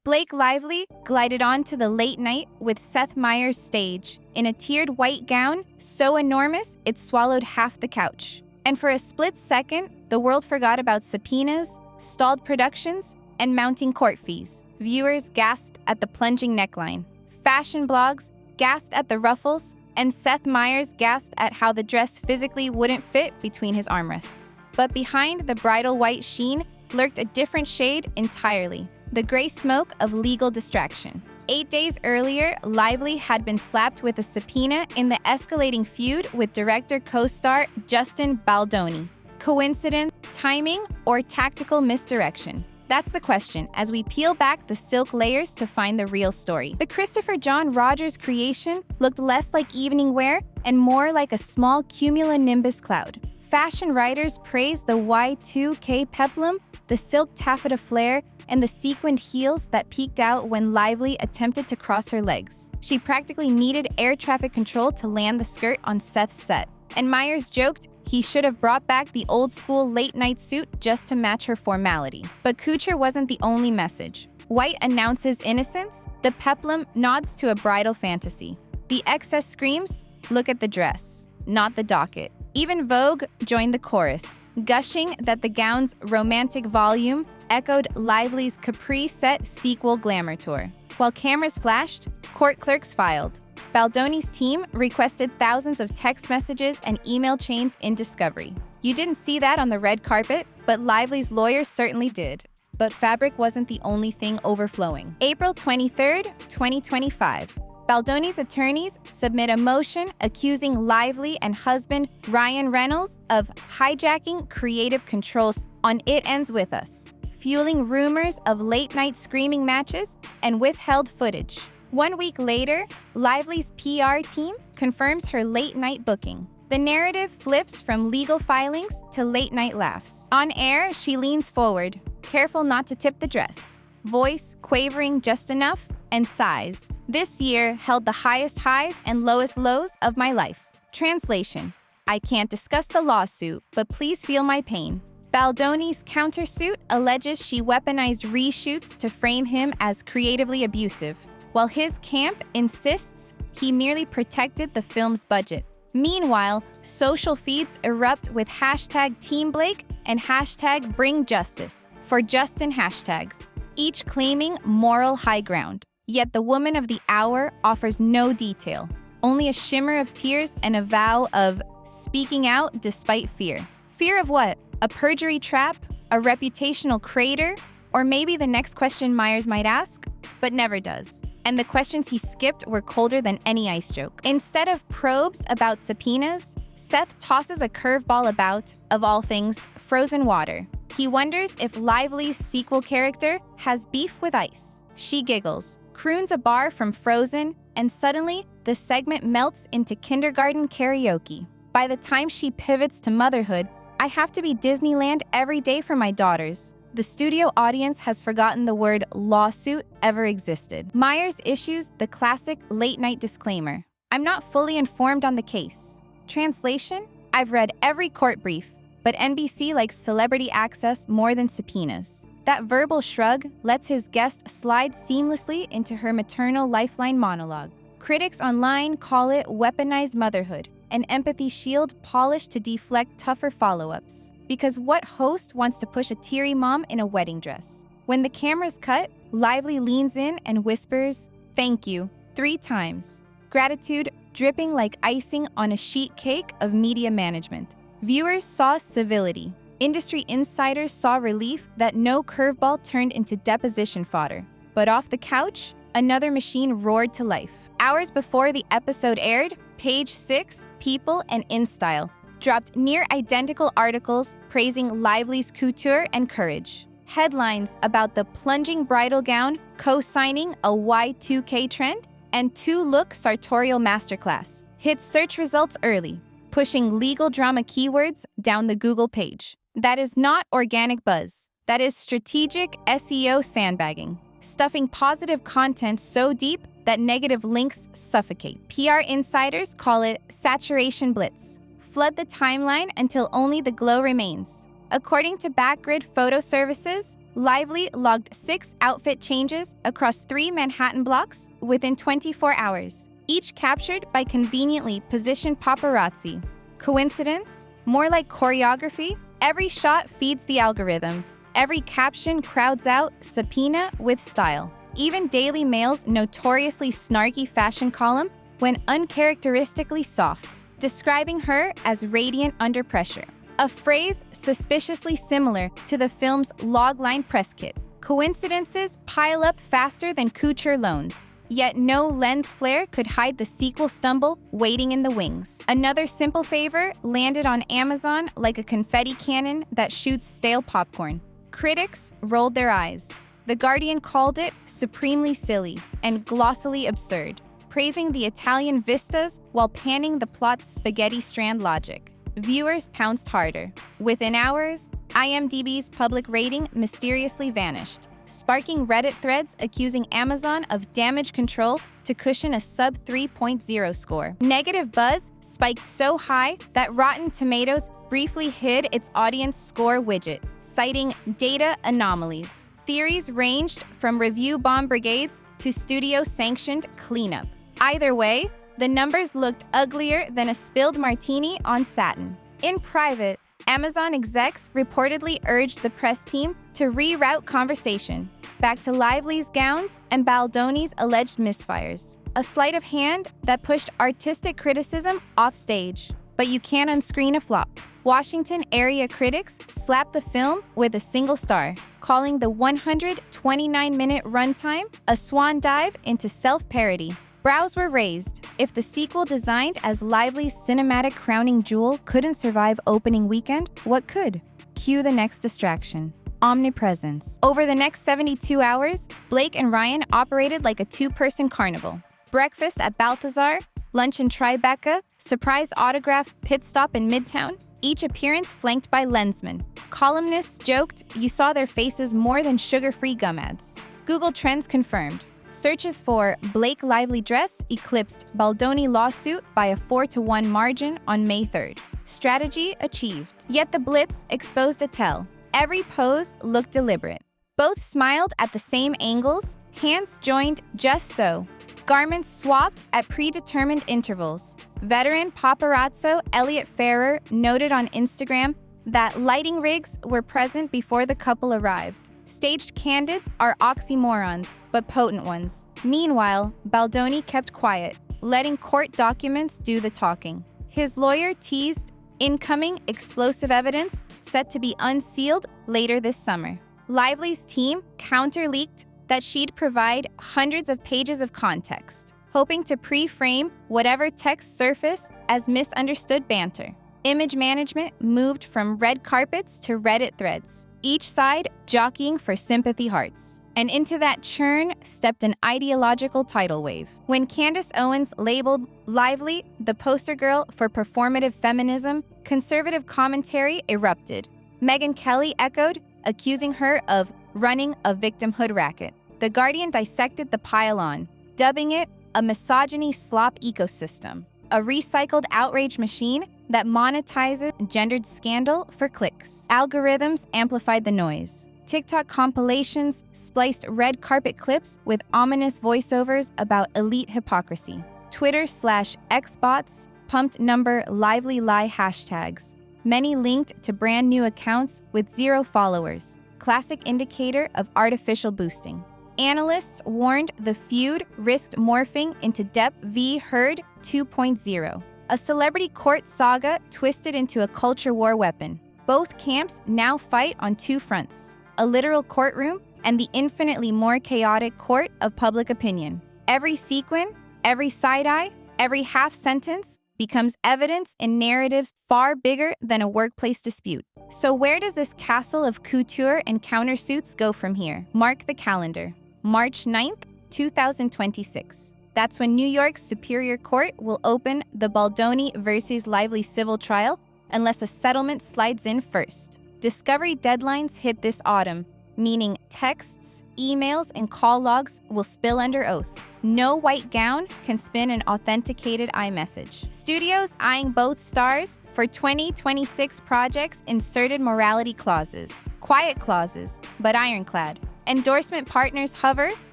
Blake Lively glided onto the late night with Seth Meyers' stage in a tiered white gown so enormous it swallowed half the couch. And for a split second, the world forgot about subpoenas, stalled productions, and mounting court fees. Viewers gasped at the plunging neckline. Fashion blogs gasped at the ruffles, and Seth Meyers gasped at how the dress physically wouldn't fit between his armrests. But behind the bridal white sheen lurked a different shade entirely, the gray smoke of legal distraction. 8 days earlier, Lively had been slapped with a subpoena in the escalating feud with director co-star Justin Baldoni. Coincidence, timing, or tactical misdirection? That's the question as we peel back the silk layers to find the real story. The Christopher John Rogers creation looked less like evening wear and more like a small cumulonimbus cloud. Fashion writers praised the Y2K peplum, the silk taffeta flare, and the sequined heels that peeked out when Lively attempted to cross her legs. She practically needed air traffic control to land the skirt on Seth's set. And Meyers joked he should have brought back the old-school late-night suit just to match her formality. But couture wasn't the only message. White announces innocence, the peplum nods to a bridal fantasy. The excess screams, look at the dress, not the docket. Even Vogue joined the chorus, gushing that the gown's romantic volume echoed Lively's Capri Set sequel glamour tour. While cameras flashed, court clerks filed. Baldoni's team requested thousands of text messages and email chains in discovery. You didn't see that on the red carpet, but Lively's lawyers certainly did. But fabric wasn't the only thing overflowing. April 23, 2025. Baldoni's attorneys submit a motion accusing Lively and husband Ryan Reynolds of hijacking creative controls on It Ends With Us, fueling rumors of late-night screaming matches and withheld footage. 1 week later, Lively's PR team confirms her late-night booking. The narrative flips from legal filings to late-night laughs. On air, she leans forward, careful not to tip the dress. Voice quavering just enough, and sighs. This year held the highest highs and lowest lows of my life. Translation: I can't discuss the lawsuit, but please feel my pain. Baldoni's countersuit alleges she weaponized reshoots to frame him as creatively abusive, while his camp insists he merely protected the film's budget. Meanwhile, social feeds erupt with hashtag Team Blake and hashtag Bring Justice for Justin hashtags, each claiming moral high ground. Yet the woman of the hour offers no detail, only a shimmer of tears and a vow of speaking out despite fear. Fear of what? A perjury trap? A reputational crater? Or maybe the next question Meyers might ask, but never does. And the questions he skipped were colder than any ice joke. Instead of probes about subpoenas, Seth tosses a curveball about, of all things, frozen water. He wonders if Lively's sequel character has beef with ice. She giggles, croons a bar from Frozen, and suddenly the segment melts into kindergarten karaoke. By the time she pivots to motherhood, I have to be Disneyland every day for my daughters. The studio audience has forgotten the word lawsuit ever existed. Meyers issues the classic late-night disclaimer. I'm not fully informed on the case. Translation? I've read every court brief, but NBC likes celebrity access more than subpoenas. That verbal shrug lets his guest slide seamlessly into her maternal lifeline monologue. Critics online call it weaponized motherhood, an empathy shield polished to deflect tougher follow-ups. Because what host wants to push a teary mom in a wedding dress? When the cameras cut, Lively leans in and whispers, "Thank you," 3 times. Gratitude dripping like icing on a sheet cake of media management. Viewers saw civility. Industry insiders saw relief that no curveball turned into deposition fodder. But off the couch, another machine roared to life. Hours before the episode aired, Page 6, People, and InStyle dropped near-identical articles praising Lively's couture and courage. Headlines about the plunging bridal gown co-signing a Y2K trend, and 2-look sartorial masterclass hit search results early, pushing legal drama keywords down the Google page. That is not organic buzz. That is strategic SEO sandbagging, stuffing positive content so deep that negative links suffocate. PR insiders call it saturation blitz. Flood the timeline until only the glow remains. According to Backgrid Photo Services, Lively logged 6 outfit changes across 3 Manhattan blocks within 24 hours, each captured by conveniently positioned paparazzi. Coincidence? More like choreography? Every shot feeds the algorithm. Every caption crowds out subpoena with style. Even Daily Mail's notoriously snarky fashion column went uncharacteristically soft, describing her as radiant under pressure. A phrase suspiciously similar to the film's logline press kit. Coincidences pile up faster than couture loans. Yet no lens flare could hide the sequel stumble waiting in the wings. Another simple favor landed on Amazon like a confetti cannon that shoots stale popcorn. Critics rolled their eyes. The Guardian called it supremely silly and glossily absurd, praising the Italian vistas while panning the plot's spaghetti strand logic. Viewers pounced harder. Within hours, IMDb's public rating mysteriously vanished, sparking Reddit threads accusing Amazon of damage control to cushion a sub 3.0 score. Negative buzz spiked so high that Rotten Tomatoes briefly hid its audience score widget, citing data anomalies. Theories ranged from review bomb brigades to studio-sanctioned cleanup. Either way, the numbers looked uglier than a spilled martini on satin. In private, Amazon execs reportedly urged the press team to reroute conversation back to Lively's gowns and Baldoni's alleged misfires. A sleight of hand that pushed artistic criticism off stage. But you can't unscreen a flop. Washington area critics slapped the film with a single star, calling the 129-minute runtime a swan dive into self-parody. Brows were raised. If the sequel designed as Lively's cinematic crowning jewel couldn't survive opening weekend, what could? Cue the next distraction. Omnipresence. Over the next 72 hours, Blake and Ryan operated like a two-person carnival. Breakfast at Balthazar, lunch in Tribeca, surprise autograph pit stop in Midtown, each appearance flanked by lensmen. Columnists joked you saw their faces more than sugar-free gum ads. Google Trends confirmed. Searches for Blake Lively dress eclipsed Baldoni lawsuit by a 4-to-1 margin on May 3rd. Strategy achieved. Yet the blitz exposed a tell. Every pose looked deliberate. Both smiled at the same angles, hands joined just so. Garments swapped at predetermined intervals. Veteran paparazzo Elliot Ferrer noted on Instagram that lighting rigs were present before the couple arrived. Staged candids are oxymorons, but potent ones. Meanwhile, Baldoni kept quiet, letting court documents do the talking. His lawyer teased incoming explosive evidence set to be unsealed later this summer. Lively's team counter-leaked that she'd provide hundreds of pages of context, hoping to pre-frame whatever text surfaced as misunderstood banter. Image management moved from red carpets to Reddit threads, each side jockeying for sympathy hearts. And into that churn stepped an ideological tidal wave. When Candace Owens labeled Lively the poster girl for performative feminism, conservative commentary erupted. Megyn Kelly echoed, accusing her of running a victimhood racket. The Guardian dissected the pile-on, dubbing it a misogyny slop ecosystem, a recycled outrage machine that monetizes gendered scandal for clicks. Algorithms amplified the noise. TikTok compilations spliced red carpet clips with ominous voiceovers about elite hypocrisy. Twitter/X bots pumped Lively lie hashtags, many linked to brand new accounts with 0 followers, classic indicator of artificial boosting. Analysts warned the feud risked morphing into Depp v. Heard 2.0, a celebrity court saga twisted into a culture war weapon. Both camps now fight on 2 fronts, a literal courtroom and the infinitely more chaotic court of public opinion. Every sequin, every side-eye, every half-sentence becomes evidence in narratives far bigger than a workplace dispute. So where does this castle of couture and countersuits go from here? Mark the calendar. March 9th, 2026. That's when New York's Superior Court will open the Baldoni versus Lively civil trial unless a settlement slides in first. Discovery deadlines hit this autumn, meaning texts, emails, and call logs will spill under oath. No white gown can spin an authenticated iMessage. Studios eyeing both stars for 2026 projects inserted morality clauses. Quiet clauses, but ironclad. Endorsement partners hover,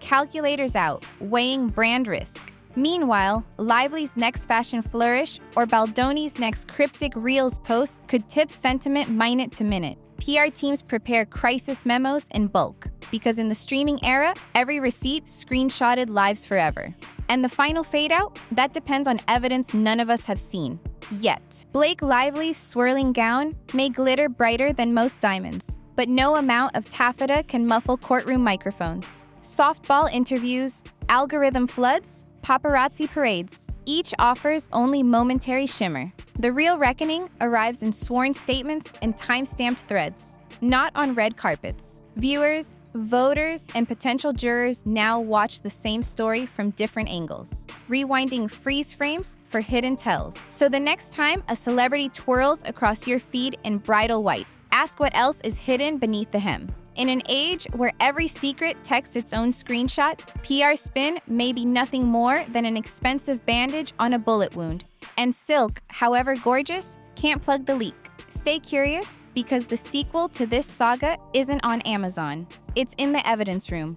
calculators out, weighing brand risk. Meanwhile, Lively's next fashion flourish or Baldoni's next cryptic Reels post could tip sentiment minute to minute. PR teams prepare crisis memos in bulk, because in the streaming era, every receipt screenshotted lives forever. And the final fade out? That depends on evidence none of us have seen. Yet. Blake Lively's swirling gown may glitter brighter than most diamonds, but no amount of taffeta can muffle courtroom microphones. Softball interviews, algorithm floods, paparazzi parades. Each offers only momentary shimmer. The real reckoning arrives in sworn statements and time-stamped threads, not on red carpets. Viewers, voters, and potential jurors now watch the same story from different angles, rewinding freeze frames for hidden tells. So the next time a celebrity twirls across your feed in bridal white, ask what else is hidden beneath the hem. In an age where every secret texts its own screenshot, PR spin may be nothing more than an expensive bandage on a bullet wound. And silk, however gorgeous, can't plug the leak. Stay curious, because the sequel to this saga isn't on Amazon. It's in the evidence room.